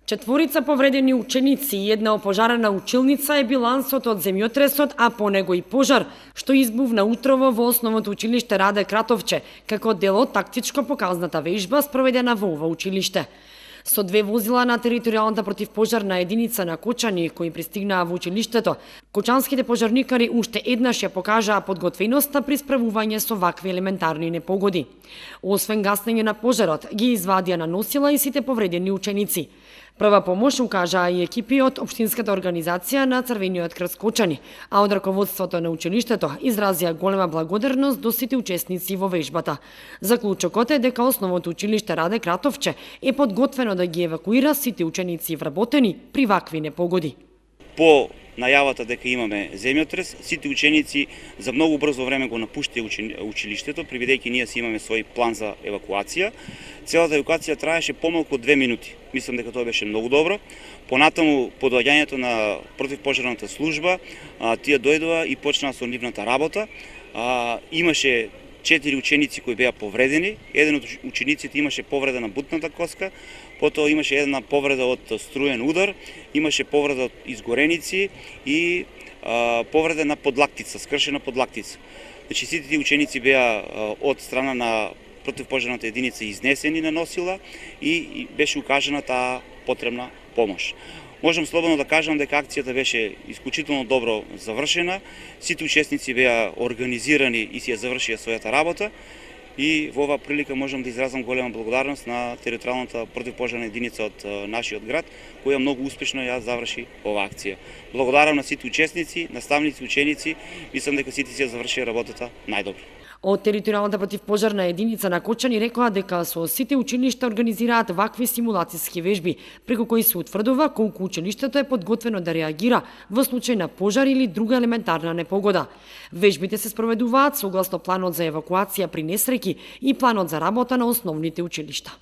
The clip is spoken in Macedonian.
Четворица повредени ученици и една опожарена училница е билансот од земјотресот, а по него и пожар, што избувна утрово во основното училиште Раде Кратовче, како дел од тактичко показната вежба спроведена во ова училиште. Со две возила на територијалната противпожарна единица на Кочани кои пристигнаа во училиштето, кочанските пожарникари уште еднаш ја покажаа подготвеноста при справување со вакви елементарни непогоди. Освен гаснење на пожарот, ги извадија на носила и сите повредени ученици. Прва помош укажаа и екипи од Општинската организација на Црвениот крст Кочани, а од раководството на училиштето изразија голема благодарност до сите учесници во вежбата. Заклучокот е дека основното училиште Раде Кратовче е подготвено да ги евакуира сите ученици вработени при вакви непогоди. По најавата дека имаме земјотрес, сите ученици за многу брзо време го напуштија училиштето, привидејќи ние си имаме свој план за евакуација. Целата евакуација траеше помалку од 2 минути. Мислам дека тоа беше многу добро. Понатаму, по доаѓањето на противпожарната служба, тие дојдоа и почнаа со нивната работа. Имаше 4 ученици кои беа повредени, еден од учениците имаше повреда на бутната коска, потоа имаше една повреда од струен удар, имаше повреда од изгореници и повреда на подлактица, скршена подлактица. Значи сите тие ученици беа од страна на противпожарната единица изнесени на носила и беше укажана таа потребна помош. Можам слободно да кажам дека акцијата беше исклучително добро завршена, сите учесници беа организирани и си ја завршија својата работа и во оваа прилика можам да изразам голема благодарност на територијалната противпожарна единица од нашиот град, која многу успешно ја заврши оваа акција. Благодарам на сите учесници, наставници, ученици, мислам дека сите си ја завршија работата најдобро. Од територијалната противпожарна единица на Кочани рекоа дека со сите училишта организираат вакви симулациски вежби, преку кои се утврдува колку училиштето е подготвено да реагира во случај на пожар или друга елементарна непогода. Вежбите се спроведуваат согласно планот за евакуација при несреќи и планот за работа на основните училишта.